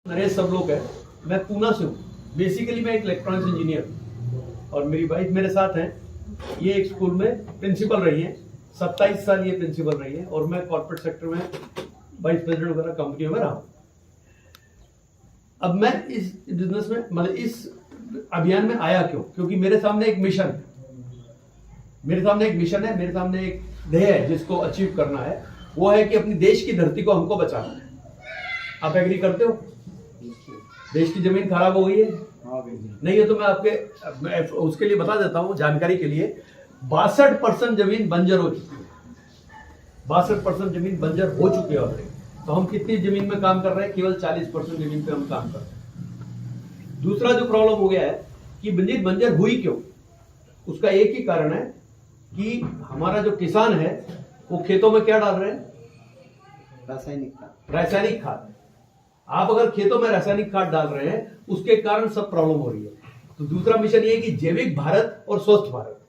नरेश सब लोग है। मैं पूना से हूँ। बेसिकली मैं एक इलेक्ट्रॉनिक्स इंजीनियर हूँ और मेरी वाइफ मेरे साथ हैं। ये एक स्कूल में प्रिंसिपल रही हैं, 27 साल ये प्रिंसिपल रही है और मैं कॉर्पोरेट सेक्टर में वाइस प्रेसिडेंट वगैरह कंपनियों में रहा हूँ। अब मैं इस बिजनेस में मतलब इस अभियान में आया क्यों? क्योंकि मेरे सामने एक मिशन है, मेरे सामने एक ध्येय है जिसको अचीव करना है। वो है कि अपनी देश की धरती को हमको बचाना है। आप एग्री करते हो? देश की जमीन खराब हो गई है, नहीं है तो मैं उसके लिए बता देता हूँ जानकारी के लिए। 62% जमीन बंजर हो चुकी है। 62% जमीन बंजर हो चुकी है ऑलरेडी। तो हम कितनी जमीन में काम कर रहे हैं? केवल 40% जमीन पे हम काम कर रहे हैं। दूसरा जो प्रॉब्लम हो गया है कि जमीन बंजर हुई क्यों? उसका एक ही कारण है कि हमारा जो किसान है वो खेतों में क्या डाल रहे हैं? रासायनिक खाद। आप अगर खेतों में रासायनिक खाद डाल रहे हैं उसके कारण सब प्रॉब्लम हो रही है। तो दूसरा मिशन ये है कि जैविक भारत और स्वस्थ भारत।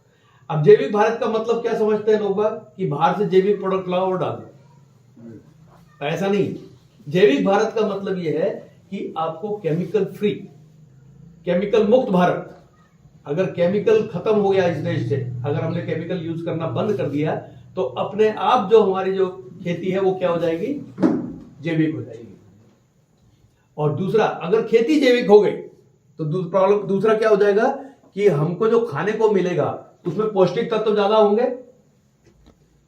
अब जैविक भारत का मतलब क्या समझते हैं लोग बाग कि बाहर से जैविक प्रोडक्ट लाओ और डाल दो? ऐसा नहीं। जैविक भारत का मतलब यह है कि आपको केमिकल फ्री, केमिकल मुक्त भारत। अगर केमिकल खत्म हो गया इस देश से, अगर हमने केमिकल यूज करना बंद कर दिया तो अपने आप जो हमारी जो खेती है वो क्या हो जाएगी? जैविक हो जाएगी। और दूसरा, अगर खेती जैविक हो गई तो दूसरा क्या हो जाएगा कि हमको जो खाने को मिलेगा उसमें पौष्टिक तत्व ज्यादा होंगे।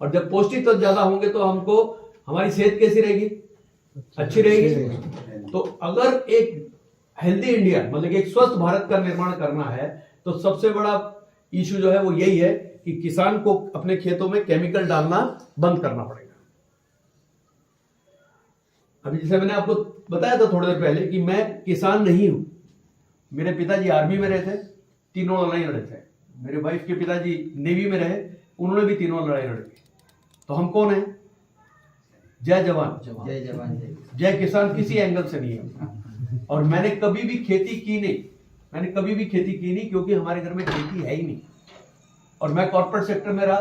और जब पौष्टिक तत्व ज्यादा होंगे तो हमको हमारी सेहत कैसी रहेगी? अच्छी रहेगी। तो अगर एक हेल्दी इंडिया मतलब एक स्वस्थ भारत का निर्माण करना है तो सबसे बड़ा इशू जो है वो यही है कि किसान को अपने खेतों में केमिकल डालना बंद करना पड़ेगा। अभी जैसे मैंने आपको बताया था थोड़ी देर पहले कि मैं किसान नहीं हूं। मेरे पिताजी आर्मी में रहे थे, तीनों लड़ाई लड़े थे। मेरे वाइफ के पिताजी नेवी में रहे, उन्होंने भी तीनों लड़ाई लड़ी। तो हम कौन है? जय जवान जय जवान जय किसान किसी एंगल से नहीं है। और मैंने कभी भी खेती की नहीं, क्योंकि हमारे घर में खेती है ही नहीं। और मैं कॉर्पोरेट सेक्टर में रहा,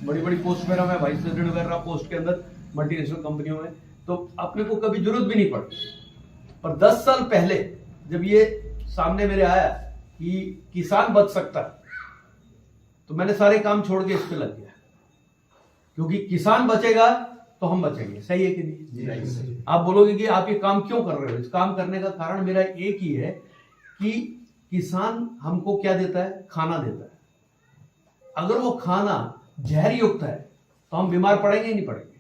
बड़ी बड़ी पोस्ट में रहा, मैं वाइस प्रेसिडेंट वगैरह रहा पोस्ट के अंदर मल्टीनेशनल कंपनियों में। तो अपने को कभी जरूरत भी नहीं पड़ी। और 10 साल पहले जब ये सामने मेरे आया कि किसान बच सकता है तो मैंने सारे काम छोड़ के इस पे लग गया। क्योंकि किसान बचेगा तो हम बचेंगे। सही है कि नहीं? आप बोलोगे कि आप ये काम क्यों कर रहे हो? इस काम करने का कारण मेरा एक ही है कि किसान हमको क्या देता है? खाना देता है। अगर वो खाना जहर युक्त है तो हम बीमार पड़ेंगे ही नहीं पड़ेंगे।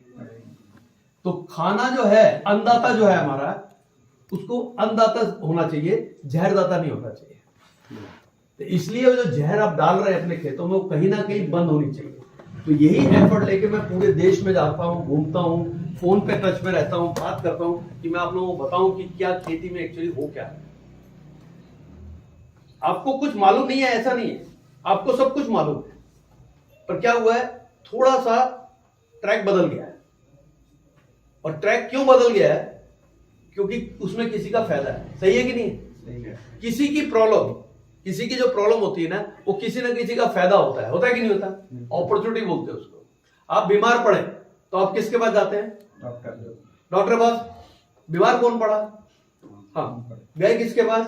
तो खाना जो है, अन्नदाता जो है हमारा, उसको अन्नदाता होना चाहिए, जहरदाता नहीं होना चाहिए। तो इसलिए जो जहर आप डाल रहे हैं अपने खेतों में वो कहीं ना कहीं बंद होनी चाहिए। तो यही एफर्ट लेके मैं पूरे देश में जाता हूँ, घूमता हूँ, फोन पे टच में रहता हूँ, बात करता हूँ कि मैं आप लोगों को बताऊं कि क्या खेती में एक्चुअली हो क्या है। आपको कुछ मालूम नहीं है ऐसा नहीं है, आपको सब कुछ मालूम है। पर क्या हुआ है, थोड़ा सा ट्रैक बदल गया है। और ट्रैक क्यों बदल गया है? क्योंकि उसमें किसी का फायदा है। सही है कि नहीं? सही है। किसी की जो प्रॉब्लम होती है ना, वो किसी ना किसी का फायदा होता है कि नहीं होता? अपॉर्चुनिटी बोलते हैं उसको। आप बीमार पड़े तो आप किसके पास जाते हैं? डॉक्टर पास। बीमार कौन पड़ा? हाँ, गए किसके पास?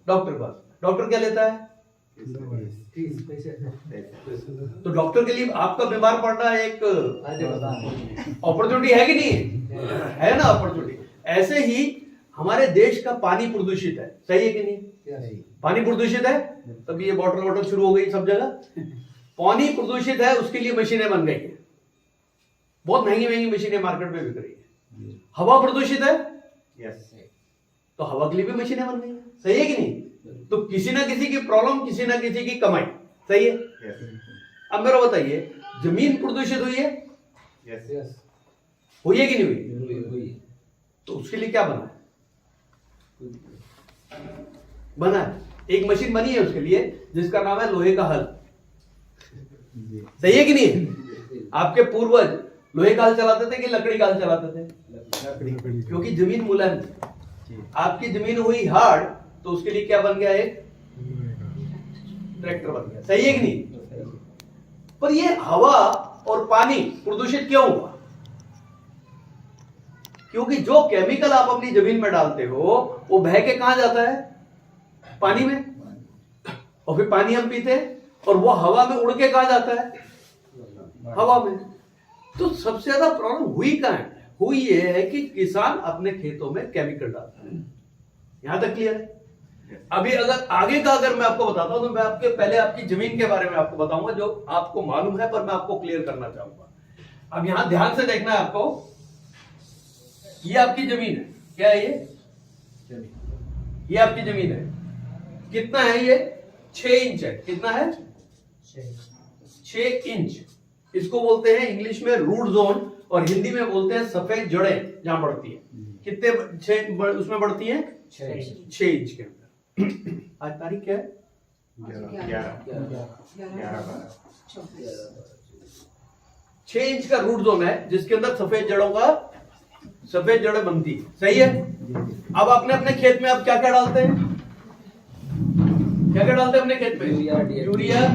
डॉक्टर पास। डॉक्टर क्या लेता है? तो डॉक्टर के लिए आपका बीमार पड़ना एक अपॉर्चुनिटी है कि नहीं है ना? अपॉर्चुनिटी। ऐसे ही हमारे देश का पानी प्रदूषित है। सही है कि नहीं? पानी प्रदूषित है तभी ये बॉटल शुरू हो गई सब जगह। पानी प्रदूषित है, उसके लिए मशीनें बन गई है, बहुत महंगी मशीनें मार्केट में बिक रही है। हवा प्रदूषित है, तो हवा के लिए भी मशीनें बन गई है। सही है कि नहीं? तो किसी ना किसी की प्रॉब्लम, किसी ना किसी की कमाई। सही है? अब मेरा बताइए, जमीन प्रदूषित हुई है? हुई है कि नहीं हुई? तो उसके लिए क्या बना है? एक मशीन बनी है उसके लिए जिसका नाम है लोहे का हल। सही है कि नहीं? आपके पूर्वज लोहे का हल चलाते थे कि लकड़ी का हल चलाते थे? लकड़ी। क्योंकि जमीन मुलायम थी। आपकी जमीन हुई हार्ड तो उसके लिए क्या बन गया? एक ट्रैक्टर बन गया। सही है कि नहीं? पर ये हवा और पानी प्रदूषित क्यों हुआ? क्योंकि जो केमिकल आप अपनी जमीन में डालते हो वो बह के कहां जाता है? पानी में, और फिर पानी हम पीते हैं, और वो हवा में उड़ के कहां जाता है? हवा में। तो सबसे ज्यादा प्रॉब्लम हुई कहां है? हुई ये है कि किसान अपने खेतों में केमिकल डालता है। यहां तक क्लियर है? अभी अगर आगे का अगर मैं आपको बताता हूं तो मैं आपके पहले आपकी जमीन के बारे में आपको बताऊंगा जो आपको मालूम है, पर मैं आपको क्लियर करना चाहूंगा। अब यहां ध्यान से देखना है आपको, ये आपकी जमीन है, क्या है ये? ये आपकी जमीन है। कितना है ये? 6 इंच है। कितना है? 6 इंच। इसको बोलते हैं इंग्लिश में रूट जोन, और हिंदी में बोलते हैं सफेद जड़ें जहां बढ़ती है। कितने उसमें बढ़ती हैं? 6 इंच के अंदर। आज तारीख क्या है? 6 इंच का रूट जोन है जिसके अंदर सफेद जड़ें बनती है। सही है? अब आपने अपने खेत में अब क्या क्या डालते हैं? क्या क्या डालते हैं अपने खेत में? यूरिया,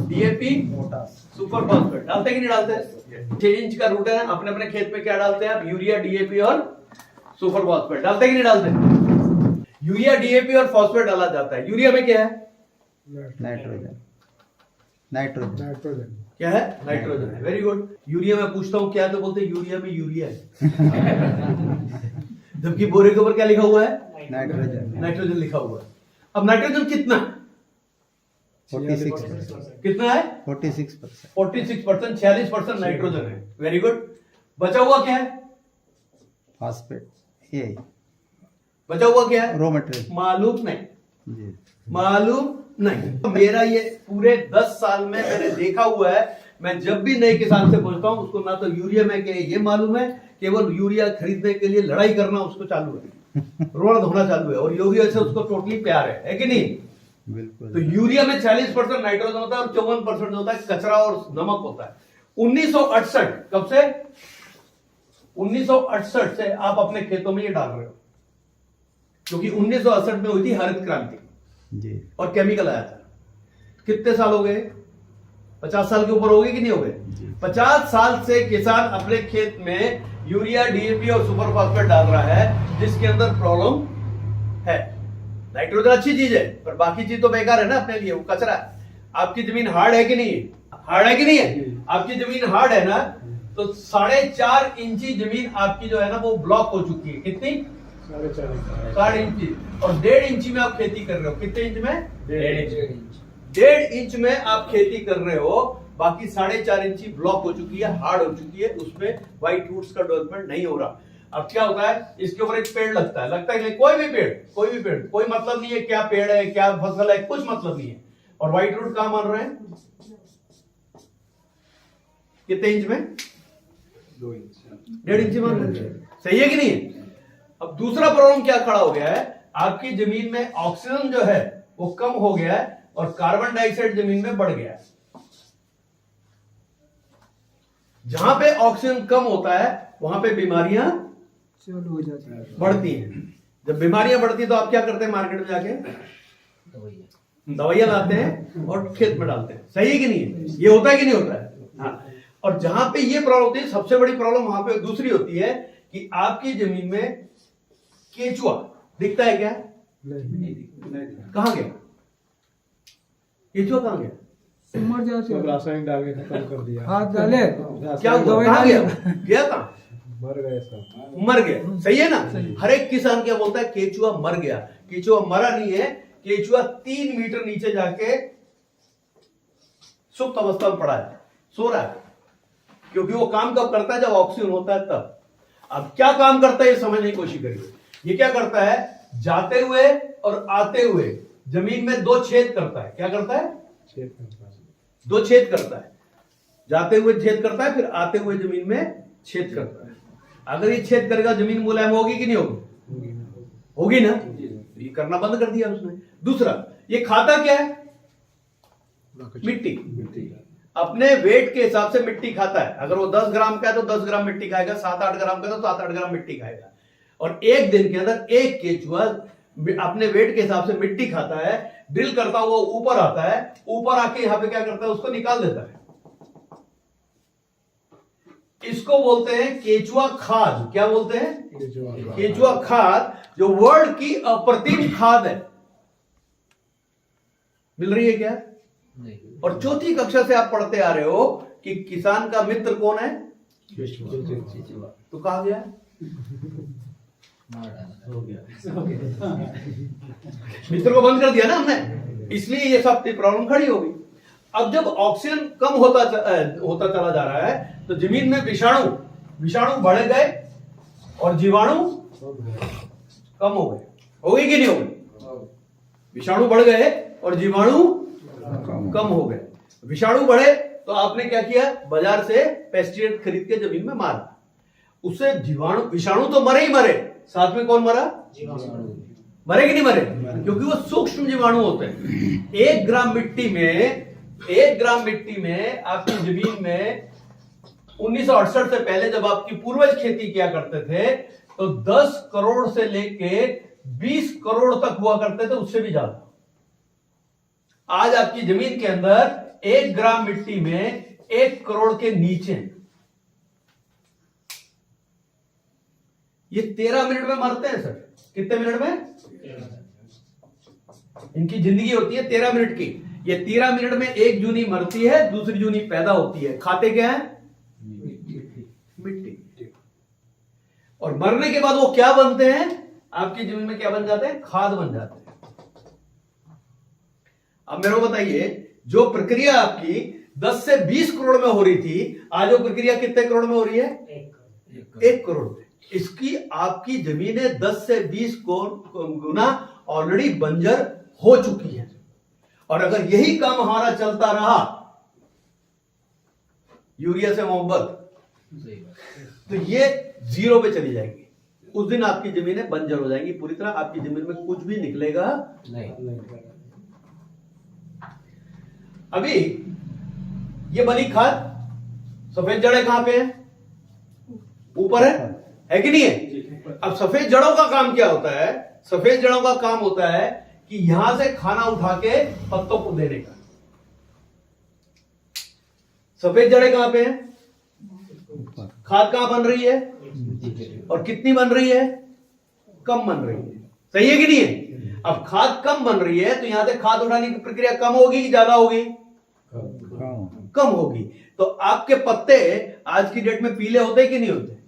डीएपी, सुपर फॉस्फेट डालते हैं कि नहीं डालते? 6 इंच का रूट है, अपने अपने खेत में क्या डालते हैं आप? यूरिया, डीएपी और सुपर फॉस्फेट डालते हैं कि नहीं डालते? यूरिया, डीएपी और फॉस्फेट डाला जाता है। यूरिया में क्या है? नाइट्रोजन। क्या है? नाइट्रोजन है। Very good. यूरिया में पूछता हूं क्या, तो बोलते हैं यूरिया में यूरिया है। जबकि बोरे के ऊपर क्या लिखा हुआ है? नाइट्रोजन लिखा हुआ है। अब नाइट्रोजन कितना है? 46%। कितना है? 46%। 46%, 46% नाइट्रोजन है। Very good. बचा हुआ क्या है? फॉस्फेट। ये बचा हुआ क्या है? Raw material. मालूम नहीं। जी। मालूम नहीं। मेरा ये पूरे 10 साल में मैंने देखा हुआ है, मैं जब भी नए किसान से पूछता हूं उसको ना तो यूरिया में क्या ये मालूम है, केवल यूरिया खरीदने के लिए लड़ाई करना उसको चालू है, रोना धोना चालू है, और यूरिया से उसको टोटली प्यार है कि नहीं? बिल्कुल। तो यूरिया में 40% नाइट्रोजन होता है और 54% होता है कचरा और नमक होता है। 1968 कब से? 1968 से आप अपने खेतों में ये डाल रहे हो, क्योंकि 1968 में हुई थी हरित क्रांति जी। और केमिकल आया था। कितने साल हो गए? 50 साल के ऊपर हो गए कि नहीं हो गए? 50 साल से किसान अपने खेत में यूरिया, डीएपी और सुपर फॉस्फेट डाल रहा है, जिसके अंदर प्रॉब्लम है। नाइट्रोजन अच्छी चीज है, पर बाकी चीज तो बेकार है ना अपने लिए, वो कचरा है। आपकी जमीन हार्ड है कि नहीं है? हार्ड है कि नहीं है? आपकी जमीन हार्ड है ना, तो 4.5 इंची जमीन आपकी जो है ना वो ब्लॉक हो चुकी है। कितनी? 4.5 इंची। और 1.5 इंची में आप खेती कर रहे हो। कितने इंच में? 1.5 इंच में आप खेती कर रहे हो, बाकी 4.5 इंची ब्लॉक हो चुकी है, हार्ड हो चुकी है, उसमें व्हाइट रूट्स का डेवलपमेंट नहीं हो रहा। अब क्या होता है, इसके ऊपर एक पेड़ लगता है कि नहीं? कोई भी पेड़, कोई मतलब नहीं है क्या पेड़ है, क्या फसल है, कुछ मतलब नहीं है। और व्हाइट रूट कहां मान रहे हैं? कितने इंच में? 2 इंच। 1.5 इंच मान रहे हैं। सही है कि नहीं? अब दूसरा प्रॉब्लम क्या खड़ा हो गया है, आपकी जमीन में ऑक्सीजन जो है वो कम हो गया है और कार्बन डाइऑक्साइड जमीन में बढ़ गया है। जहां पे ऑक्सीजन कम होता है वहां पे बीमारियां चालू हो जाती है, बढ़ती हैं। जब बीमारियां बढ़ती तो आप क्या करते हैं? मार्केट में जाके दवाइयां लाते हैं और खेत में डालते हैं। सही है कि नहीं? ये होता है कि नहीं होता है? हाँ। और जहां पे ये प्रॉब्लम होती है, सबसे बड़ी प्रॉब्लम वहां पे दूसरी होती है कि आपकी जमीन में केचुआ दिखता है क्या? कहां गया केचुआ? कहां गया? मर जाते सब रासायनिक डाल के खत्म कर दिया। हाथ डाले क्या हुआ? कहां गया? गया कहां? मर गए सब। मर गया। सही है ना? हर एक किसान क्या बोलता है? केचुआ मर गया। केचुआ मरा नहीं है, केचुआ 3 मीटर नीचे जाके सुप्त अवस्था में पड़ा है, सो रहा है। क्योंकि वो काम कब करता है? जब ऑक्सीजन होता है तब। अब क्या काम करता है ये समझने की कोशिश करिए। ये क्या करता है? जाते हुए और आते हुए जमीन में 2 छेद करता है। क्या करता है? छेद करता है। 2 छेद करता है। जाते हुए छेद करता है, फिर आते हुए जमीन में छेद करता है। अगर ये छेद करेगा जमीन मुलायम होगी कि नहीं होगी? होगी ना? ये करना बंद कर दिया उसने। दूसरा, ये खाता क्या है? मिट्टी। अपने वेट के हिसाब से मिट्टी खाता है। अगर वो 10 ग्राम का है तो 10 ग्राम मिट्टी खाएगा, 7-8 ग्राम का तो 7-8 ग्राम मिट्टी खाएगा। और एक दिन के अंदर एक केचुआ अपने वेट के हिसाब से मिट्टी खाता है, ड्रिल करता हुआ ऊपर आता है, ऊपर आके यहां पे क्या करता है? उसको निकाल देता है। इसको बोलते हैं केचुआ खाद। क्या बोलते हैं? केचुआ। केचुआ खाद, जो वर्ल्ड की अप्रतिम खाद है। मिल रही है क्या? नहीं। और चौथी कक्षा से आप पढ़ते आ रहे हो कि किसान का मित्र कौन है? केचुआ। तो कहा गया मार डाला। हो गया, मित्र को बंद कर दिया ना हमने, इसलिए ये सब प्रॉब्लम खड़ी हो गई। अब जब ऑक्सीजन कम होता चला जा रहा है तो जमीन में विषाणु बढ़ गए और जीवाणु कम हो गए। हो गई कि नहीं हो गई? विषाणु बढ़ गए और जीवाणु कम हो गए। विषाणु बढ़े तो आपने क्या किया? बाजार से पेस्टिसाइड खरीद के जमीन में मारा। उससे विषाणु तो मरे ही मरे, साथ में कौन मरा? मरे कि नहीं मरे? क्योंकि वो सूक्ष्म जीवाणु होते हैं। 1 ग्राम मिट्टी में आपकी जमीन में 1968 से पहले जब आपकी पूर्वज खेती किया करते थे तो 10 करोड़ से लेके 20 करोड़ तक हुआ करते थे, उससे भी ज्यादा। आज आपकी जमीन के अंदर 1 ग्राम मिट्टी में 1 करोड़ के नीचे। ये 13 मिनट में मरते हैं सर। कितने मिनट में? इनकी जिंदगी होती है 13 मिनट की। ये 13 मिनट में एक जूनी मरती है, दूसरी जूनी पैदा होती है। खाते क्या है? मिट्टी। और मरने के बाद वो क्या बनते हैं? आपकी जमीन में क्या बन जाते हैं? खाद बन जाते हैं। अब मेरे को बताइए, जो प्रक्रिया आपकी 10 से 20 करोड़ में हो रही थी, आज वो प्रक्रिया कितने करोड़ में हो रही है? 1 करोड़ में। इसकी आपकी जमीनें 10 से 20 गुना ऑलरेडी बंजर हो चुकी है। और अगर यही काम हमारा चलता रहा, यूरिया से मोहब्बत, तो ये 0 पे चली जाएगी। उस दिन आपकी जमीनें बंजर हो जाएंगी पूरी तरह। आपकी जमीन में कुछ भी निकलेगा नहीं। अभी ये बनी खाद, सफेद जड़ें कहां पे है? ऊपर है कि नहीं है? अब सफेद जड़ों का काम क्या होता है? सफेद जड़ों का काम होता है कि यहां से खाना उठा के पत्तों को देने का। सफेद जड़ें कहां पे हैं? खाद कहां बन रही है? और कितनी बन रही है? कम बन रही है। सही है कि नहीं है? अब खाद कम बन रही है तो यहां से खाद उठाने की प्रक्रिया कम होगी कि ज्यादा होगी? कम होगी। तो आपके पत्ते आज की डेट में पीले होते कि नहीं होते?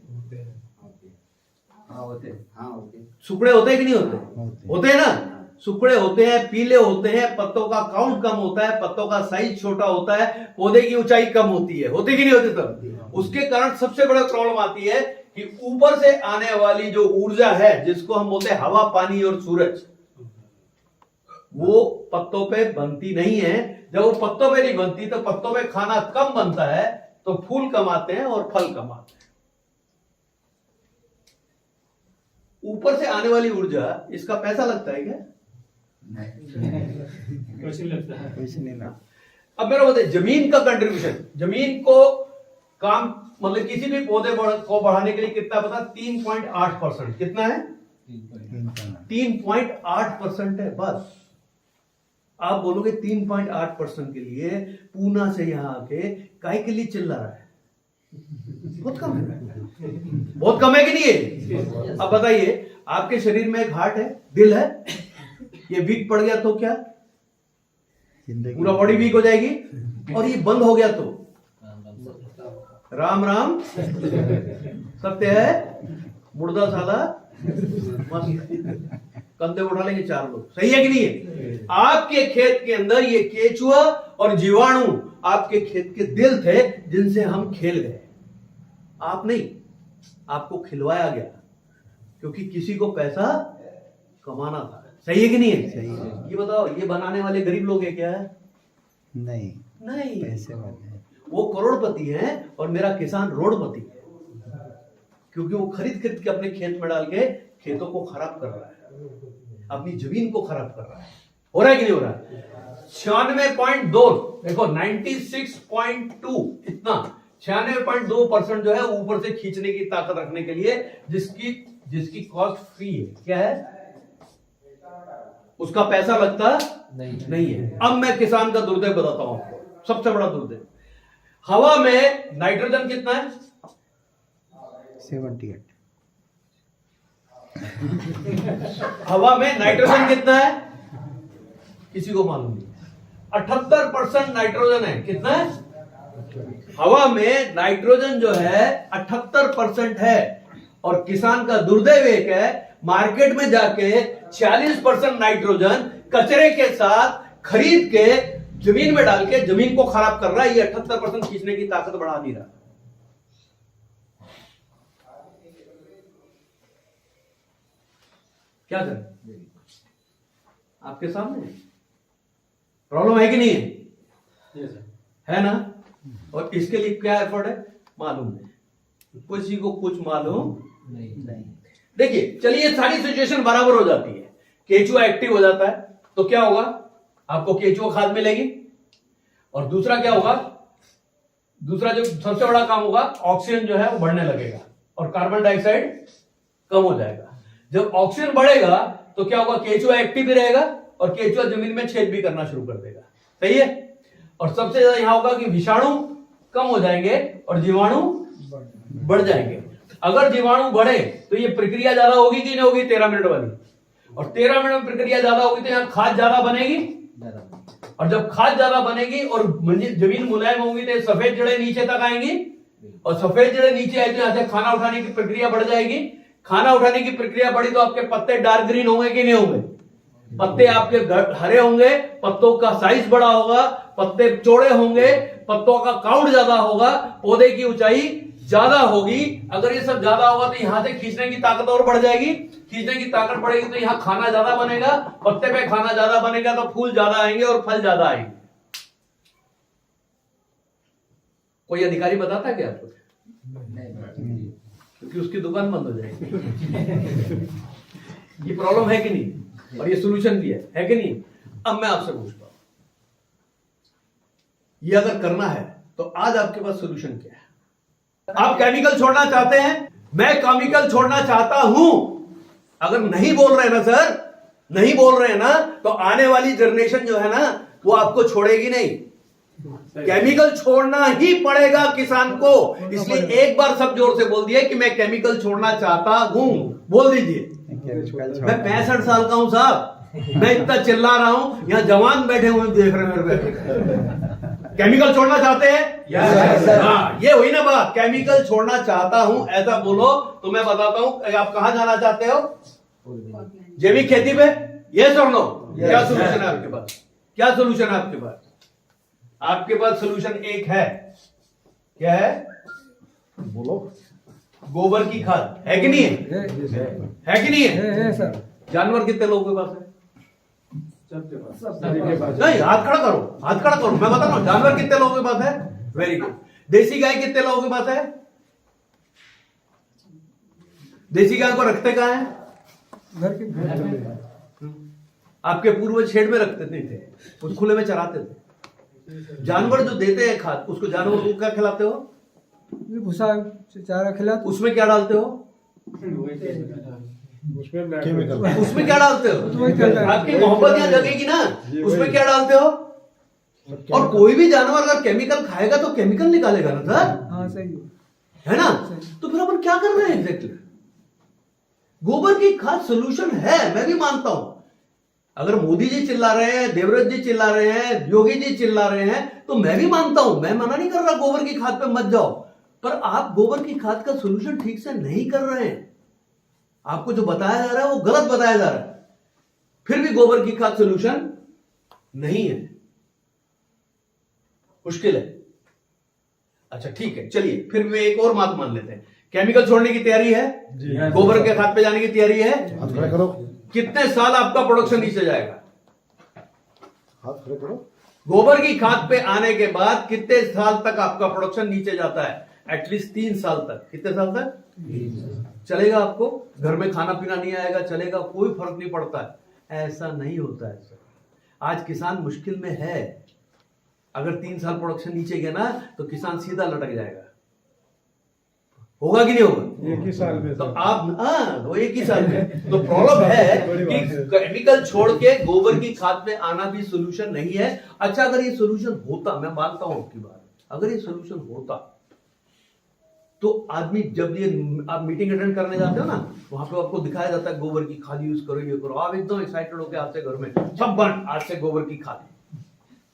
सुखड़े होते हैं कि नहीं होते? होते हैं ना। सुखड़े होते हैं, पीले होते हैं, पत्तों का काउंट कम होता है, पत्तों का साइज छोटा होता है, पौधे की ऊंचाई कम होती है। होते कि नहीं होते? तब उसके कारण सबसे बड़ा प्रॉब्लम आती है कि ऊपर से आने वाली जो ऊर्जा है, जिसको हम बोलते हैं हवा, पानी और सूरज, वो पत्तों पे बनती नहीं है। जब वो पत्तों पे नहीं बनती तो पत्तों पे खाना कम बनता है, तो फूल कम आते हैं और फल कम आते हैं। ऊपर से आने वाली ऊर्जा, इसका पैसा लगता है क्या? कुछ नहीं लगता है। कुछ नहीं ना। अब मेरा बताइए, जमीन का कंट्रीब्यूशन, जमीन को काम मतलब किसी भी पौधे को बढ़ाने के लिए कितना पता? 3.8%। कितना है? 3.8% है बस। आप बोलोगे 3.8% के लिए पूना से यहां आके काय के लिए चिल्ला रहा है? बहुत कम है, बहुत कम है कि नहीं है? अब बताइए, आपके शरीर में एक हार्ट है, दिल है, ये वीक पड़ गया तो क्या? पूरा बॉडी वीक हो जाएगी। और ये बंद हो गया तो राम राम सत्य है, मुर्दा साला मस्त। कंधे उठा लेंगे 4 लोग। सही है कि नहीं है? आपके खेत के अंदर ये केचुआ और जीवाणु आपके खेत के दिल थे, जिनसे हम खेल गए। आप नहीं, आपको खिलवाया गया, क्योंकि किसी को पैसा कमाना था। सही है कि नहीं है? सही है। ये बताओ, ये बनाने वाले गरीब लोग हैं क्या है? नहीं, नहीं, पैसे वाले हैं। वो करोड़पति हैं और मेरा किसान रोडपति है, क्योंकि वो खरीद के अपने खेत में डाल के खेतों को खराब कर रहा है, अपनी जमीन को खराब कर रहा है। हो रहा है कि नहीं हो रहा है? 96.2 देखो, 96.2 इतना 96.2% जो है ऊपर से खींचने की ताकत रखने के लिए, जिसकी कॉस्ट फ्री है। क्या है? उसका पैसा लगता नहीं है। अब मैं किसान का दुर्दैव बताता हूं आपको, सबसे बड़ा दुर्दैव। हवा में नाइट्रोजन कितना है? 78। हवा में नाइट्रोजन कितना है किसी को मालूम नहीं। 78% नाइट्रोजन है। कितना है? हवा में नाइट्रोजन जो है 78% है। और किसान का दुर्दैव एक है, मार्केट में जाके 40% नाइट्रोजन कचरे के साथ खरीद के जमीन में डाल के जमीन को खराब कर रहा है। ये 78% खींचने की ताकत बढ़ा नहीं रहा। क्या करें? आपके सामने प्रॉब्लम है कि नहीं है? है ना? और इसके लिए क्या एफर्ट है मालूम नहीं, किसी को कुछ मालूम नहीं। देखिए चलिए सारी सिचुएशन बराबर हो जाती है। केचुआ एक्टिव हो जाता है तो क्या होगा? आपको केचुआ खाद मिलेगी। और दूसरा क्या होगा? दूसरा जो सबसे बड़ा काम होगा, ऑक्सीजन जो है वो बढ़ने लगेगा और कार्बन डाइऑक्साइड कम हो जाएगा। जब ऑक्सीजन बढ़ेगा तो क्या होगा? केचुआ एक्टिव भी रहेगा और केचुआ जमीन में छेद भी करना शुरू कर देगा। सही है? और सबसे ज्यादा यहां होगा कि विषाणु कम हो जाएंगे और जीवाणु बढ़ जाएंगे। अगर जीवाणु बढ़े तो ये प्रक्रिया ज्यादा होगी कि नहीं होगी? 13 मिनट वाली। और 13 मिनट में प्रक्रिया ज्यादा होगी तो यहां खाद ज्यादा बनेगी। और जब खाद ज्यादा बनेगी और जमीन मुलायम होगी तो सफेद जड़ें नीचे तक आएंगी। और सफेद जड़ें नीचे आए तो यहां से खाना उठाने की प्रक्रिया बढ़ जाएगी। खाना उठाने की प्रक्रिया बढ़ी तो आपके पत्ते डार्क ग्रीन होंगे कि नहीं होंगे? पत्ते आपके हरे होंगे, पत्तों का साइज बड़ा होगा, पत्ते चौड़े होंगे, पत्तों का काउंट ज्यादा होगा, पौधे की ऊंचाई ज्यादा होगी। अगर ये सब ज्यादा होगा तो यहां से खींचने की ताकत और बढ़ जाएगी। खींचने की ताकत बढ़ेगी तो यहां खाना ज्यादा बनेगा। पत्ते पे खाना ज्यादा बनेगा तो फूल ज्यादा आएंगे और फल ज्यादा आएंगे। कोई अधिकारी बताता है क्या आपको? क्योंकि उसकी दुकान बंद हो जाएगी। ये प्रॉब्लम है कि नहीं? और ये सोल्यूशन भी है कि नहीं? अब मैं आपसे पूछता हूं, ये अगर करना है तो आज आपके पास सोल्यूशन क्या है? आप केमिकल छोड़ना चाहते हैं? मैं केमिकल छोड़ना चाहता हूं। अगर नहीं बोल रहे ना सर, नहीं बोल रहे हैं ना, तो आने वाली जनरेशन जो है ना वो आपको छोड़ेगी नहीं। केमिकल छोड़ना ही पड़ेगा किसान को। इसलिए एक बार सब जोर से बोल दिए कि मैं केमिकल छोड़ना चाहता हूं। बोल दीजिए। मैं 65 साल का हूं साहब, मैं इतना चिल्ला रहा हूं, यहां जवान बैठे हुए देख रहे हैं मेरे पे। केमिकल छोड़ना चाहते हैं? हाँ, ये हुई ना बात। केमिकल छोड़ना चाहता हूं ऐसा बोलो तो मैं बताता हूं आप कहां जाना चाहते हो? जैविक खेती पे। ये सुन लो, क्या सोल्यूशन है आपके पास? क्या सोल्यूशन है आपके पास? आपके पास सोल्यूशन एक है। क्या है? बोलो। गोबर की खाद है कि नहीं है? है कि नहीं है? सर। जानवर कितने लोगों के पास है? नहीं, हाथ खड़ा करो, हाथ खड़ा करो। मैं बता रहा हूं जानवर कितने लोगों के पास है? Very good. देसी गाय कितने लोगों के पास है? देसी गाय को रखते कहां है? घर के आपके पूर्वज शेड में रखते नहीं थे, उस खुले में चराते थे। जानवर जो देते हैं खाद, उसको जानवर को क्या खिलाते हो? भूसा चारा खिलाते। उसमें क्या डालते हो? उसमें क्या डालते हो? आपकी मोहब्बत यहां जगेगी ना। उसमें क्या डालते हो? और कोई भी जानवर अगर केमिकल खाएगा तो केमिकल निकालेगा ना सर। हाँ सही है ना? तो फिर अपन क्या कर रहे हैं एग्जैक्टली? गोबर की खाद सोल्यूशन है, मैं भी मानता हूं। अगर मोदी जी चिल्ला रहे हैं, देवव्रत जी चिल्ला रहे हैं, योगी जी चिल्ला रहे हैं, तो मैं भी मानता हूं। मैं मना नहीं कर रहा गोबर की खाद पे मत जाओ, पर आप गोबर की खाद का सोल्यूशन ठीक से नहीं कर रहे हैं। आपको जो बताया जा रहा है वो गलत बताया जा रहा है। फिर भी गोबर की खाद सोल्यूशन नहीं है, मुश्किल है। अच्छा ठीक है, चलिए फिर भी एक और बात मान लेते हैं। केमिकल छोड़ने की तैयारी है? गोबर के खाद पे जाने की तैयारी है? करो। कितने साल आपका प्रोडक्शन नीचे जाएगा? हाथ खड़े करो। गोबर की खाद पे आने के बाद कितने साल तक आपका प्रोडक्शन नीचे जाता है? एटलीस्ट 3 साल तक। कितने साल तक? 3 साल। चलेगा आपको? घर में खाना पीना नहीं आएगा, चलेगा, कोई फर्क नहीं पड़ता है। ऐसा नहीं होता है सर। आज किसान मुश्किल में है। अगर 3 साल प्रोडक्शन नीचे गया ना तो किसान सीधा लटक जाएगा। होगा कि नहीं होगा? एक ही साल में। तो आप वो एक ही साल में। तो प्रॉब्लम है कि केमिकल छोड़ के गोबर की खाद पे आना भी सोल्यूशन नहीं है। अच्छा अगर ये सोल्यूशन होता, मैं मानता हूं आपकी बात, अगर ये सोल्यूशन होता तो आदमी जब ये आप मीटिंग अटेंड करने जाते हो ना, वहां पे आपको दिखाया जाता है गोबर की खाद यूज करो, ये करो, आप एकदम एक्साइटेड होकर आते घर में, सब बंद आज से गोबर की खाद,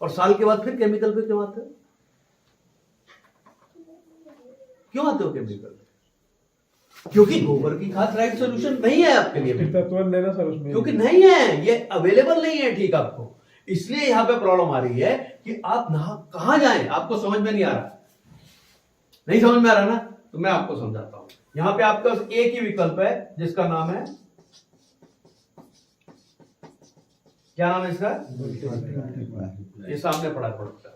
और साल के बाद फिर केमिकल पे क्यों आते हो? क्यों आते हो केमिकल? क्योंकि गोबर की खाद राइट सोल्यूशन नहीं है आपके लिए, लेना सर उसमें, क्योंकि नहीं है, ये अवेलेबल नहीं है ठीक आपको, इसलिए यहां पे प्रॉब्लम आ रही है कि आप कहां जाएं, आपको समझ में नहीं आ रहा, नहीं समझ में आ रहा ना, तो मैं आपको समझाता हूं। यहां पे आपके पास एक ही विकल्प है जिसका नाम है, क्या नाम है इसका? ये सामने पड़ा प्रोडक्ट,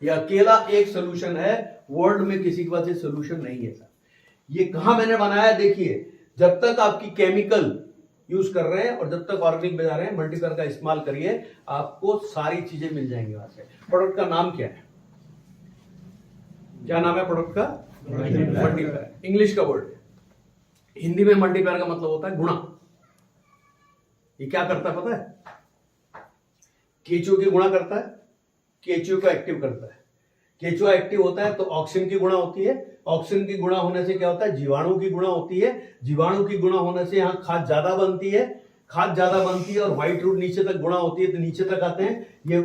ये अकेला एक सोल्यूशन है, वर्ल्ड में किसी के पास ये सोल्यूशन नहीं है सर। ये कहां मैंने बनाया देखिए, जब तक आपकी केमिकल यूज कर रहे हैं और जब तक ऑर्गेनिक बजा रहे हैं, मल्टीप्लायर का इस्तेमाल करिए, आपको सारी चीजें मिल जाएंगी वहां से। प्रोडक्ट का नाम क्या है? क्या नाम है प्रोडक्ट का? मल्टीप्लायर, इंग्लिश का वर्ड, हिंदी में मल्टीप्लायर का मतलब होता है गुणा। ये क्या करता है पता है? केचुओ की गुणा करता है, केचुओ को एक्टिव करता है। केचुआ एक्टिव होता है तो ऑक्सीजन की गुणा होती है, ऑक्सीजन की गुणा होने से क्या होता है? जीवाणु की गुणा होती है, जीवाणु की गुणा होने से यहाँ खाद ज्यादा बनती है, खाद ज्यादा बनती है और व्हाइट रूट नीचे तक गुणा होती है, तो नीचे तक आते हैं, ये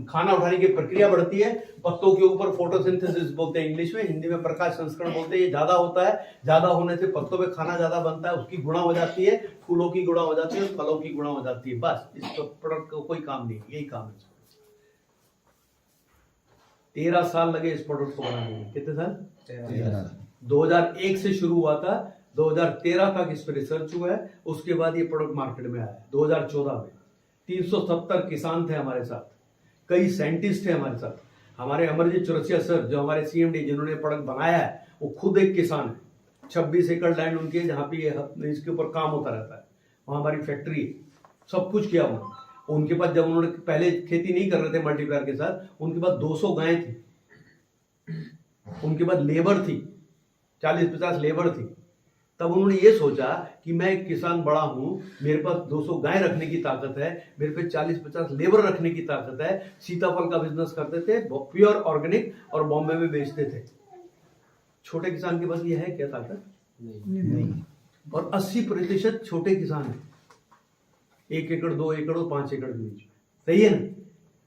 खाना उठाने की प्रक्रिया बढ़ती है, पत्तों के ऊपर फोटोसिंथेसिस बोलते हैं इंग्लिश में, हिंदी में प्रकाश संस्करण बोलते हैं, ये ज्यादा होता है, ज्यादा होने से पत्तों पे खाना ज्यादा बनता है, उसकी गुणा हो जाती है, फूलों की गुणा हो जाती है, फलों की गुणा हो जाती है, बस इस प्रोडक्ट का कोई काम नहीं, यही काम है। 13 साल लगे इस प्रोडक्ट को बनाने में। कितने साल? 13। 2001 से शुरू हुआ था, 2013 तक इस पर रिसर्च हुआ है, उसके बाद ये प्रोडक्ट मार्केट में आया 2014 में। 370 किसान थे हमारे साथ, कई साइंटिस्ट थे हमारे साथ, हमारे अमरजीत चौरसिया सर जो हमारे सीएमडी जिन्होंने प्रोडक्ट बनाया है, वो खुद एक किसान है। 26 एकड़ लैंड उनकी है जहाँ पे ये इसके ऊपर काम होता रहता है, वहां हमारी फैक्ट्री है, सब कुछ किया उन्होंने। उनके पास जब उन्होंने पहले खेती नहीं कर रहे थे मल्टीप्लायर के साथ, उनके पास 200 गायें थी, उनके पास लेबर थी, 40-50 लेबर थी। तब उन्होंने ये सोचा कि मैं एक किसान बड़ा हूं, मेरे पास 200 गाय रखने की ताकत है, मेरे पे 40-50 लेबर रखने की ताकत है। सीताफल का बिजनेस करते थे, प्योर ऑर्गेनिक, और बॉम्बे में बेचते थे। छोटे किसान के पास ये है क्या ताकत? नहीं। और 80% छोटे किसान है, 1 एकड़ 2 एकड़ और 5 एकड़ के बीच में, सही है ना?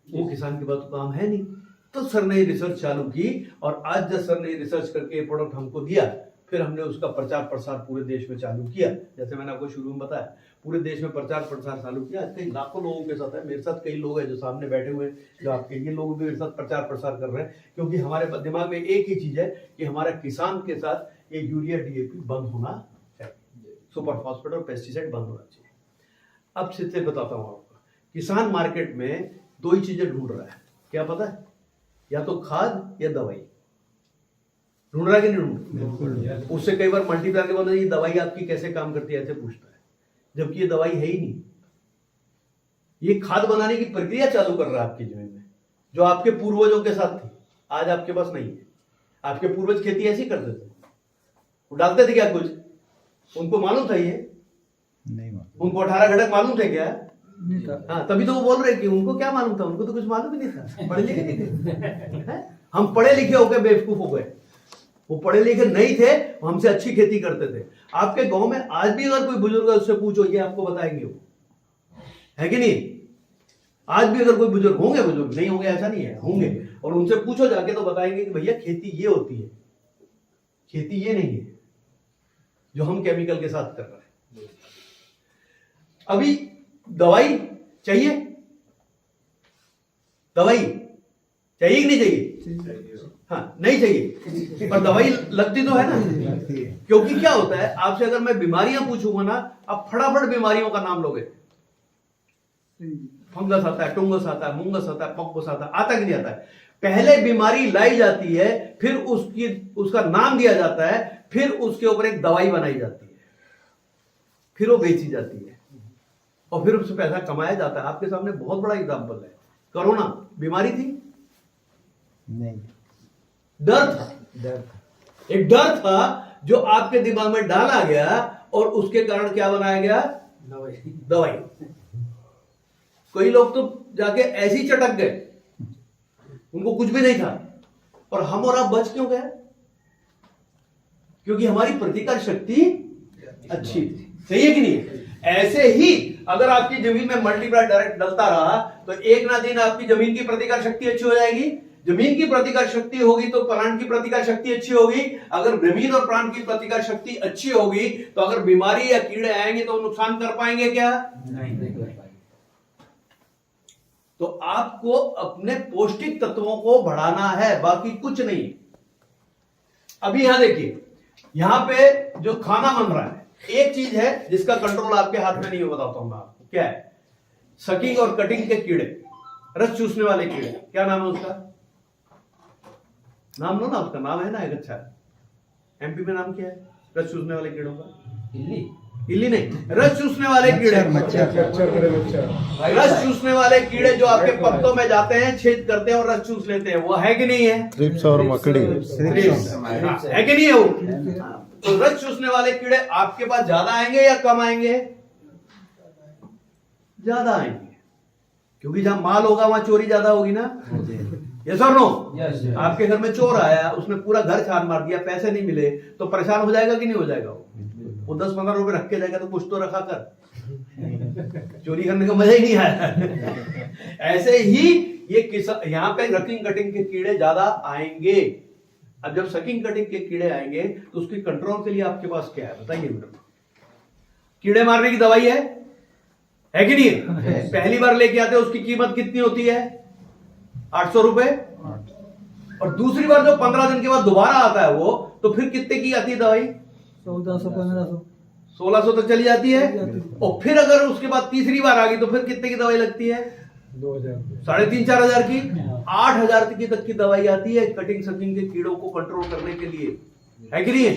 वो किसान के पास तो काम है नहीं। तो सर ने रिसर्च चालू की, और आज जब सर ने रिसर्च करके प्रोडक्ट हमको दिया, फिर हमने उसका प्रचार प्रसार पूरे देश में चालू किया। जैसे मैंने आपको शुरू में बताया, पूरे देश में प्रचार प्रसार चालू किया। आज कई लाखों लोगों के साथ है, मेरे साथ कई लोग हैं जो सामने बैठे हुए हैं, जो आपके ये लोग भी मेरे साथ प्रचार प्रसार कर रहे हैं, क्योंकि हमारे दिमाग में एक ही चीज है कि हमारा किसान के साथ ये यूरिया डीएपी बंद होना चाहिए, सुपर फॉस्फेट और पेस्टिसाइड बंद होना चाहिए। अब सिलसिले बताता हूँ आपको, किसान मार्केट में 2 ही चीजें ढूंढ रहा है, क्या पता है? या तो खाद या दवाई ढूंढ रहा है कि नहीं ढूंढ रहा? उससे कई बार मल्टीप्लायर के बाद ये दवाई आपकी कैसे काम करती है ऐसे पूछता है, जबकि ये दवाई है ही नहीं। ये खाद बनाने की प्रक्रिया चालू कर रहा है आपकी जमीन में, जो आपके पूर्वजों के साथ थी, आज आपके पास नहीं है। आपके पूर्वज खेती ऐसी करते थे, वो डालते थे क्या कुछ? उनको मालूम था ये? नहीं मालूम। उनको 18 घटक मालूम थे क्या? नहीं था। हाँ, तभी तो वो बोल रहे कि उनको क्या मालूम था, उनको तो कुछ मालूम ही नहीं था, पढ़े लिखे नहीं थे। हम पढ़े लिखे हो गए, बेवकूफ हो गए। वो पढ़े लिखे नहीं थे, वो हमसे अच्छी खेती करते थे। आपके गांव में आज भी अगर कोई बुजुर्ग है उससे पूछो, ये आपको बताएंगे वो, है कि नहीं? आज भी अगर कोई बुजुर्ग होंगे, बुजुर्ग नहीं होंगे ऐसा नहीं है, होंगे, और उनसे पूछो जाके तो बताएंगे कि भैया खेती ये होती है, खेती ये नहीं है जो हम केमिकल के साथ कर रहे हैं। अभी दवाई चाहिए, दवाई चाहिए कि नहीं चाहिए? हाँ, नहीं चाहिए, पर दवाई लगती तो है ना, क्योंकि क्या होता है, आपसे अगर मैं बीमारियां पूछूंगा ना, आप फटाफट बीमारियों का नाम लोगे। फंगस आता है, टुंगस आता है, मुंगस आता है, पंगस आता है कि नहीं आता है? पहले बीमारी लाई जाती है, फिर उसका नाम दिया जाता है, फिर उसके ऊपर एक दवाई बनाई जाती है, फिर वो बेची जाती है, और फिर उससे पैसा कमाया जाता है। आपके सामने बहुत बड़ा एग्जाम्पल है, कोरोना बीमारी थी? नहीं, डर था। एक डर था जो आपके दिमाग में डाला गया, और उसके कारण क्या बनाया गया? दवाई। कई लोग तो जाके ऐसे ही चटक गए, उनको कुछ भी नहीं था, और हम और आप बच क्यों गए? क्योंकि हमारी प्रतिकार शक्ति अच्छी थी। सही है कि नहीं? ऐसे ही अगर आपकी जमीन में मल्टीप्लाई डायरेक्ट डलता रहा तो एक ना दिन आपकी जमीन की प्रतिकार शक्ति अच्छी हो जाएगी। जमीन की प्रतिकार शक्ति होगी तो प्लांट की प्रतिकार शक्ति अच्छी होगी। अगर जमीन और प्लांट की प्रतिकार शक्ति अच्छी होगी तो अगर बीमारी या कीड़े आएंगे तो नुकसान कर पाएंगे क्या? नहीं कर पाएंगे। तो आपको अपने पौष्टिक तत्वों को बढ़ाना है, बाकी कुछ नहीं। अभी यहां देखिए, यहां पे जो खाना बन रहा है, एक चीज है जिसका कंट्रोल आपके हाथ में नहीं है, बताता हूं मैं आपको। क्या है? सकिंग और कटिंग के कीड़े, रस चूसने वाले कीड़े। क्या नाम है उसका? नाम लो ना, उसका नाम है ना एक अच्छा है। एमपी में नाम क्या है रस चूसने वाले कीड़ों का? इल्ली। इल्ली नहीं, रस चूसने वाले कीड़े। मच्छर रस चूसने वाले कीड़े जो आपके पत्तों में जाते हैं, छेद करते हैं और रस चूस लेते हैं, वो है कि नहीं है? थ्रिप्स और मकड़ी। है कि नहीं है वो? तो रस चूसने वाले कीड़े आपके पास ज्यादा आएंगे या कम आएंगे? ज्यादा आएंगे, क्योंकि जहां माल होगा वहां चोरी ज्यादा होगी ना। यस और नो? Yes. आपके घर में चोर आया, उसने पूरा घर छान मार दिया, पैसे नहीं मिले, तो परेशान हो जाएगा कि नहीं हो जाएगा? वो 10-15 रुपए रख के जाएगा, तो कुछ तो रखा कर। चोरी करने का मजा ही नहीं आया। ऐसे ही ये यहाँ पे रकिंग कटिंग के कीड़े ज्यादा आएंगे। अब जब सकिंग कटिंग के कीड़े आएंगे तो उसके कंट्रोल के लिए आपके पास क्या है बताइए मेरे? कीड़े मारने की दवाई है कि नहीं? पहली बार लेके आते हैं, उसकी कीमत कितनी होती है? 800 रुपए। और दूसरी बार जो 15 दिन के बाद दोबारा आता है वो, तो फिर कितने की आती है दवाई? 1400 1500 1600 तक चली जाती है। और फिर अगर उसके बाद तीसरी बार आ गई तो फिर कितने की दवाई लगती है? 3,500-4,000 हजार की। 8,000 की तक की दवाई आती है कटिंग सकिंग के कीड़ों को कंट्रोल करने के लिए, है कि नहीं?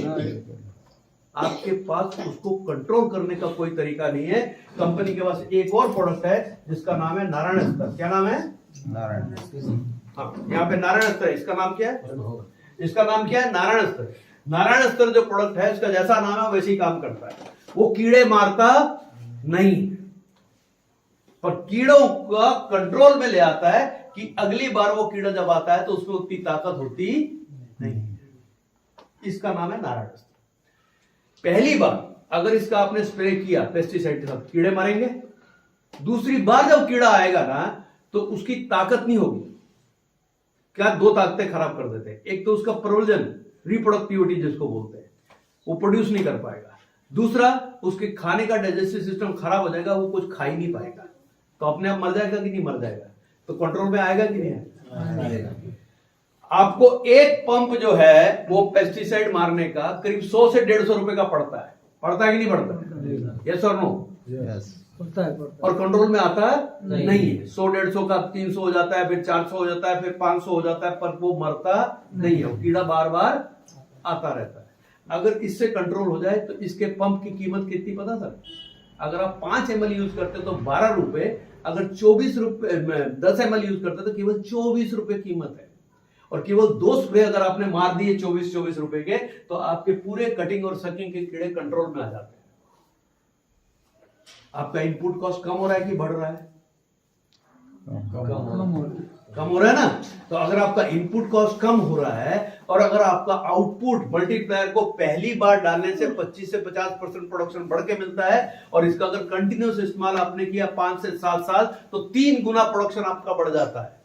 आपके पास उसको कंट्रोल करने का कोई तरीका नहीं है। कंपनी के पास एक और प्रोडक्ट है जिसका नाम है नारायण अस्त्र। क्या नाम है? हाँ, यहाँ पे नारायण अस्त्र है। इसका नाम क्या है? इसका नाम क्या है? नारायण अस्त्र। नारायण अस्त्र जो प्रोडक्ट है, उसका जैसा नाम है वैसे ही काम करता है। वो कीड़े मारता नहीं, पर कीड़ों का कंट्रोल में ले आता है कि अगली बार वो कीड़ा जब आता है तो उसमें उतनी ताकत होती नहीं। इसका नाम है नारायण अस्त्र। पहली बार अगर इसका आपने स्प्रे किया पेस्टिसाइड के साथ, कीड़े मरेंगे। दूसरी बार जब कीड़ा आएगा ना तो उसकी ताकत नहीं होगी। क्या? 2 ताकतें खराब कर देते हैं। एक तो उसका प्रयोजन, रिप्रोडक्टिविटी जिसको बोलते हैं, वो प्रोड्यूस नहीं कर पाएगा। दूसरा, उसके खाने का डाइजेस्टिव सिस्टम खराब हो जाएगा, वो कुछ खा ही नहीं पाएगा, तो अपने आप मर जाएगा कि नहीं मर जाएगा? तो कंट्रोल में आएगा कि नहीं आएगा? आपको एक पंप जो है वो पेस्टिसाइड मारने का करीब 100 से 150 रुपए का पड़ता है कि नहीं पड़ता? यस और नो? पड़ता है। और कंट्रोल में आता है नहीं है। 100-150 का 300 हो जाता है, फिर 400 हो जाता है, फिर 500 हो जाता है, पर वो मरता नहीं है। वो कीड़ा बार बार आता रहता है। अगर इससे कंट्रोल हो जाए तो इसके पंप की कीमत कितनी पता सर? अगर आप 5 ml यूज करते तो 12 रुपए, अगर 24 रुपए 10 ml यूज करते तो केवल 24 रुपए कीमत है। और केवल 2 स्प्रे अगर आपने मार दिए 24 रुपए के, तो आपके पूरे कटिंग और सकिंग के कीड़े कंट्रोल में आ जाते हैं। आपका इनपुट कॉस्ट कम हो रहा है कि बढ़ रहा है? कम हो रहा है ना। तो अगर आपका इनपुट कॉस्ट कम हो रहा है और अगर आपका आउटपुट मल्टीप्लायर को पहली बार डालने से 25 से 50% प्रोडक्शन बढ़ के मिलता है, और इसका अगर कंटिन्यूस इस्तेमाल आपने किया 5 से 7 साल, तो 3 गुना प्रोडक्शन आपका बढ़ जाता है।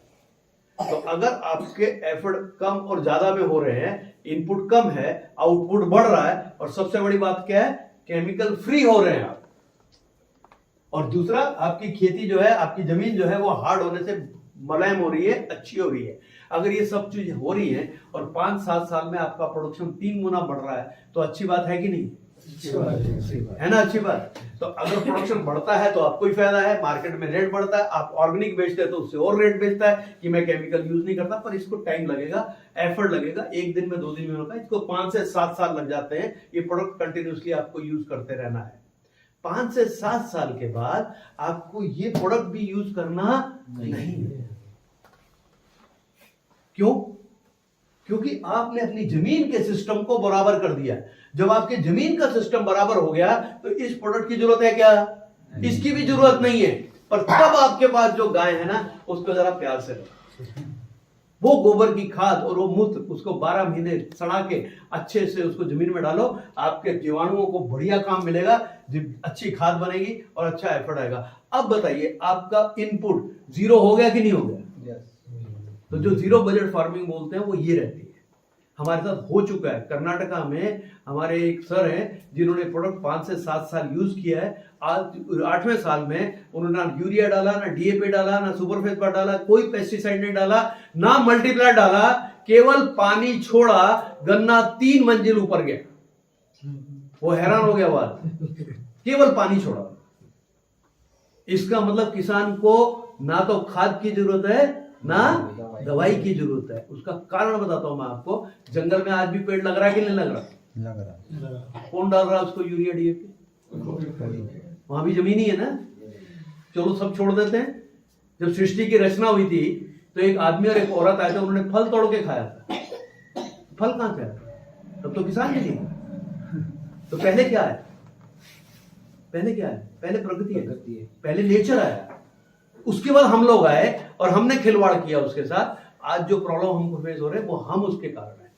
तो अगर आपके एफर्ट कम और ज्यादा में हो रहे हैं, इनपुट कम है, आउटपुट बढ़ रहा है, और सबसे बड़ी बात क्या है? केमिकल फ्री हो रहे हैं आप। और दूसरा, आपकी खेती जो है, आपकी जमीन जो है वो हार्ड होने से मुलायम हो रही है, अच्छी हो रही है। अगर ये सब चीज हो रही है और 5-7 साल में आपका प्रोडक्शन 3 गुना बढ़ रहा है, तो अच्छी बात है कि नहीं? है ना, अच्छी बात। तो अगर प्रोडक्शन बढ़ता है तो आपको ही फायदा है, मार्केट में रेट बढ़ता है। आप ऑर्गेनिक बेचते हैं तो उससे और रेट बेचता है कि मैं केमिकल यूज नहीं करता, पर इसको टाइम लगेगा, एफर्ट लगेगा। 1 दिन में 2 दिन में होगा, इसको 5 से 7 साल लग जाते हैं। ये प्रोडक्ट कंटिन्यूसली आपको यूज करते रहना है। 5 से 7 साल के बाद आपको ये प्रोडक्ट भी यूज करना नहीं है। क्यों? क्योंकि आपने अपनी जमीन के सिस्टम को बराबर कर दिया। जब आपके जमीन का सिस्टम बराबर हो गया तो इस प्रोडक्ट की जरूरत है क्या? इसकी भी जरूरत नहीं है। पर तब आपके पास जो गाय है ना, उसको जरा प्यार से रखो। वो गोबर की खाद और वो मूत्र उसको 12 महीने सड़ा के अच्छे से उसको जमीन में डालो, आपके जीवाणुओं को बढ़िया काम मिलेगा, अच्छी खाद बनेगी और अच्छा एफर्ट आएगा। अब बताइए आपका इनपुट जीरो हो गया कि नहीं हो गया? तो जो जीरो बजट फार्मिंग बोलते हैं वो ये रहती है। हमारे साथ हो चुका है। कर्नाटका में हमारे एक सर हैं जिन्होंने प्रोडक्ट 5 से 7 साल यूज किया है। आज 8वें साल में उन्होंने ना यूरिया डाला, ना डीएपी डाला, ना सुपर फेस्फेट डाला, कोई पेस्टिसाइड नहीं डाला, ना मल्टीप्लायर डाला, केवल पानी छोड़ा, गन्ना 3 मंजिल ऊपर गया। वो हैरान हो गया बात, केवल पानी छोड़ा। इसका मतलब किसान को ना तो खाद की जरूरत है ना दवाई की जरूरत है। उसका कारण बताता हूं मैं आपको। जंगल में आज भी पेड़ लग रहा है कि नहीं लग रहा? लग रहा कौन डाल रहा है उसको यूरिया डीएपी? वहां भी जमीन ही है ना। चलो सब छोड़ देते हैं। जब सृष्टि की रचना हुई थी तो एक आदमी और एक औरत आए थे, उन्होंने फल तोड़ के खाया था। फल कहां से आया? तब तो किसान नहीं थी। तो पहले क्या है? पहले प्रकृति है, पहले नेचर आया, उसके बाद हम लोग आए और हमने खिलवाड़ किया उसके साथ। आज जो प्रॉब्लम हमको फेस हो रहे हैं वो हम उसके कारण है।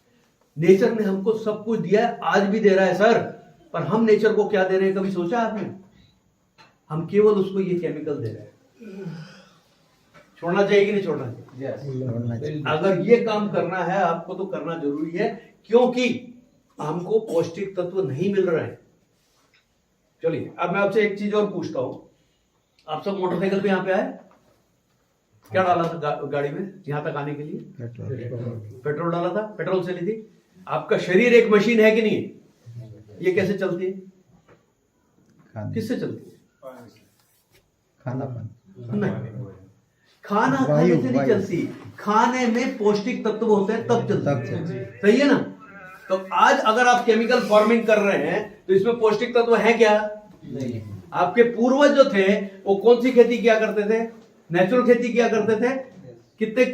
नेचर ने हमको सब कुछ दिया है, आज भी दे रहा है सर, पर हम नेचर को क्या दे रहे हैं कभी सोचा आपने? हम केवल उसको ये केमिकल दे रहे हैं। छोड़ना चाहिए कि नहीं छोड़ना चाहिए? अगर ये काम करना है आपको तो करना जरूरी है, क्योंकि हमको पौष्टिक तत्व नहीं मिल रहे हैं। चलिए अब मैं आपसे एक चीज और पूछता हूं। आप सब मोटरसाइकिल पे यहाँ पे आए, क्या डाला था गाड़ी में यहाँ तक आने के लिए? पेट्रोल डाला था, पेट्रोल से ली थी। आपका शरीर एक मशीन है कि नहीं? ये कैसे चलती है? किससे चलती है? खाना नहीं, खाना खाने से नहीं चलती। खाने में पौष्टिक तत्व होते हैं तब चलती है। सही है ना? तो आज अगर आप केमिकल फार्मिंग कर रहे हैं तो इसमें पौष्टिक तत्व है क्या? नहीं। आपके पूर्वज जो थे वो कौन सी खेती किया करते थे? नेचुरल खेती किया करते थे। कितने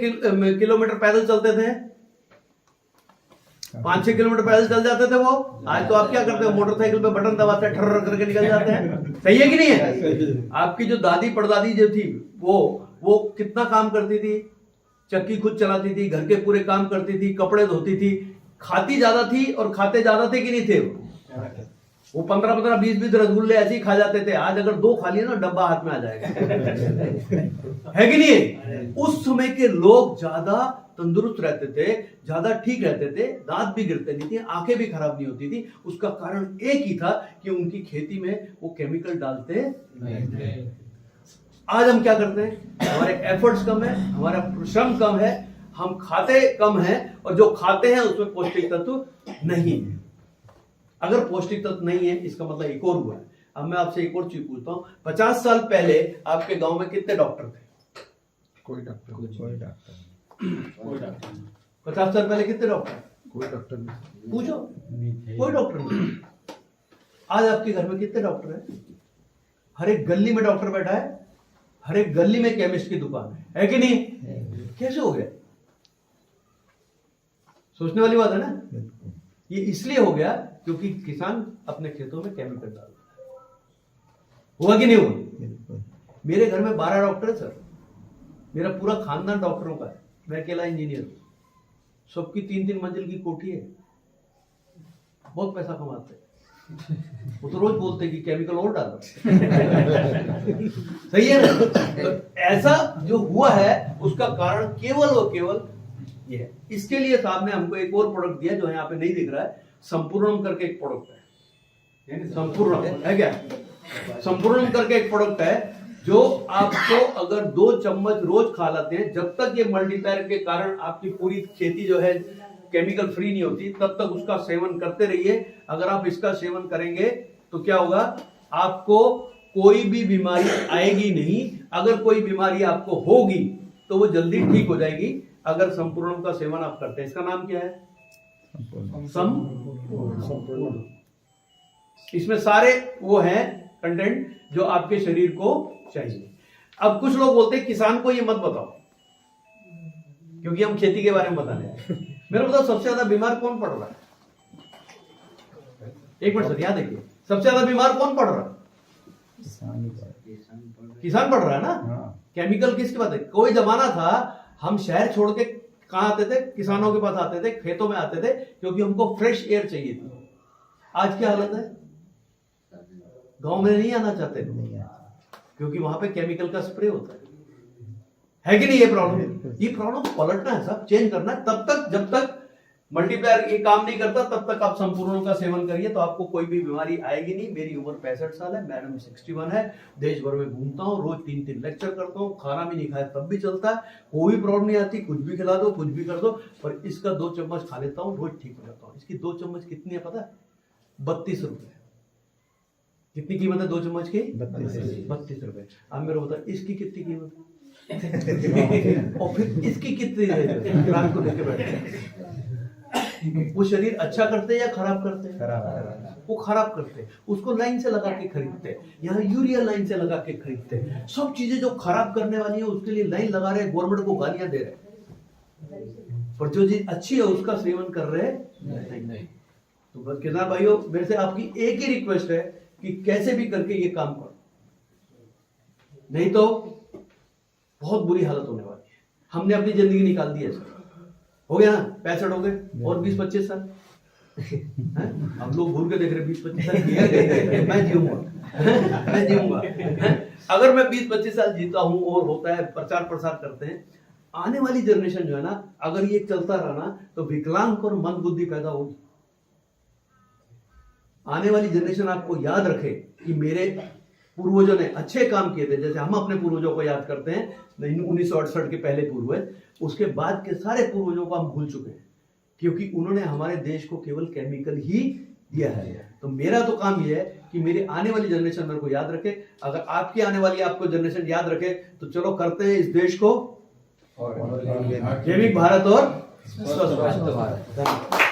किलोमीटर पैदल चलते थे? 5-6 किलोमीटर पैदल चल जाते थे वो। आज तो आप क्या करते हो? मोटरसाइकिल पे बटन दबाते ठर्र करके निकल जाते हैं। सही है कि नहीं है? आपकी जो दादी परदादी जो थी वो कितना काम करती थी? चक्की खुद चलाती थी, घर के पूरे काम करती थी, कपड़े धोती थी, खाती ज्यादा थी और खाते ज्यादा थे कि नहीं थे? वो 15-15, 20-20 रसगुल्ले ऐसे ही खा जाते थे। आज अगर 2 खा लिए ना डब्बा हाथ में आ जाएगा। है कि नहीं? उस समय के लोग ज्यादा तंदुरुस्त रहते थे, ज्यादा ठीक रहते थे, दांत भी गिरते नहीं थे, आंखें भी खराब नहीं होती थी। उसका कारण एक ही था कि उनकी खेती में वो केमिकल डालते नहीं थे। आज हम क्या करते हैं? हमारे एफर्ट्स कम है, हमारा श्रम कम है, हम खाते कम है और जो खाते हैं उसमें पौष्टिक तत्व नहीं है। अगर पौष्टिक तत्व नहीं है इसका मतलब एक और हुआ है। अब मैं आपसे एक और चीज पूछता हूं। 50 साल पहले आपके गांव में कितने डॉक्टर थे? कोई डॉक्टर 50 साल पहले कितने डॉक्टर? कोई डॉक्टर नहीं। पूछो, कोई डॉक्टर नहीं। आज आपके घर में कितने डॉक्टर हैं? हर एक गली में डॉक्टर बैठा है, हर एक गली में केमिस्ट की दुकान है कि नहीं? कैसे हो गया? सोचने वाली बात है ना। ये इसलिए हो गया क्योंकि किसान अपने खेतों में केमिकल डाल रहा है। हुआ कि नहीं हुआ? मेरे घर में 12 डॉक्टर है सर। मेरा पूरा खानदान डॉक्टरों का है, मैं अकेला इंजीनियर हूं। सबकी 3-3 मंजिल की कोठी है, बहुत पैसा कमाते हैं। वो तो रोज बोलते हैं कि केमिकल और डाल दो। सही है ना? तो ऐसा जो हुआ है उसका कारण केवल और केवल ये है। इसके लिए साहब ने हमको एक और प्रोडक्ट दिया जो यहाँ पे नहीं दिख रहा है। संपूर्णम करके एक प्रोडक्ट है। संपूर्णम है क्या? संपूर्णम करके एक प्रोडक्ट है जो आपको अगर 2 चम्मच रोज खा लेते हैं, जब तक ये मल्टीप्लायर के कारण आपकी पूरी खेती जो है केमिकल फ्री नहीं होती, तब तक उसका सेवन करते रहिए। अगर आप इसका सेवन करेंगे तो क्या होगा? आपको कोई भी बीमारी आएगी नहीं। अगर कोई बीमारी आपको होगी तो वो जल्दी ठीक हो जाएगी अगर संपूर्णम का सेवन आप करते हैं। इसका नाम क्या है? संपूर्ण। इसमें सारे वो हैं कंटेंट जो आपके शरीर को चाहिए। अब कुछ लोग बोलते हैं किसान को ये मत बताओ क्योंकि हम खेती के बारे में बताने हैं। मेरे बताओ सबसे ज्यादा बीमार कौन पड़ रहा है? एक मिनट सर, याद देखिए, सबसे ज्यादा बीमार कौन पड़ रहा है? किसान पड़ रहा है ना। केमिकल किसकी बात है? कोई जमाना था हम शहर छोड़ के कहाँ आते थे? किसानों के पास आते थे, खेतों में आते थे, क्योंकि हमको फ्रेश एयर चाहिए थी। आज क्या हालत है? गांव में नहीं आना चाहते लोग, नहीं है। क्योंकि वहां पे केमिकल का स्प्रे होता है कि नहीं? ये प्रॉब्लम को पलटना है, सब चेंज करना है। तब तक जब तक मल्टीप्लायर ये काम नहीं करता, तब तक आप संपूर्णों का सेवन करिए, तो आपको कोई भी बीमारी आएगी नहीं। मेरी उम्र 65 साल है, मैडम 61 है, देश भर में घूमता हूँ, रोज 3-3 लेक्चर करता हूँ, खाना भी नहीं खाया तब भी चलता है, कोई प्रॉब्लम नहीं आती, कुछ भी खिला दो, कुछ भी कर दो। पर इसका 2 चम्मच खा लेता हूँ, रोज ठीक हो जाता हूँ। इसकी 2 चम्मच कितनी है पता है? 32 रुपए। कितनी कीमत है 2 चम्मच की? 32 रुपए। अब मेरे बता, इसकी कितनी कीमत है? और फिर इसकी कितनी है? रात को लेके बैठे वो शरीर अच्छा करते हैं या खराब करते हैं? खराब। वो खराब करते हैं, उसको लाइन से लगा के खरीदते हैं। यहाँ यूरिया लाइन से लगा के खरीदते हैं। सब चीजें जो खराब करने वाली है उसके लिए लाइन लगा रहे हैं, गवर्नमेंट को गालियां दे रहे हैं, पर जो चीज अच्छी है उसका सेवन कर रहे हैं नहीं। तो बस किसान भाइयों, मेरे से आपकी एक ही रिक्वेस्ट है कि कैसे भी करके ये काम करो, नहीं तो बहुत बुरी हालत होने वाली है। हमने अपनी जिंदगी निकाल दी है सर, हो गया ना? 65 हो गए और 20-25 साल हम लोग भूल के देख रहे 20-25 साल मैं जीऊंगा मैं जीऊंगा। अगर मैं 20-25 साल जीता हूं और होता है प्रचार प्रसार करते हैं, आने वाली जनरेशन जो है ना, अगर ये चलता रहा ना तो विकलांग और मंद बुद्धि पैदा होगी। आने वाली जनरेशन आपको याद रखे कि मेरे पूर्वजों ने अच्छे काम किए थे, जैसे हम अपने पूर्वजों को याद करते हैं 1968 के पहले पूर्वज, उसके बाद के सारे पूर्वजों को हम भूल चुके हैं, क्योंकि उन्होंने हमारे देश को केवल केमिकल ही दिया है। तो मेरा तो काम यह है कि मेरी आने वाली जनरेशन मेरे को याद रखे। अगर आपकी आने वाली आपको जनरेशन याद रखे तो चलो करते हैं इस देश को जैविक भारत और स्वस्थ भारत।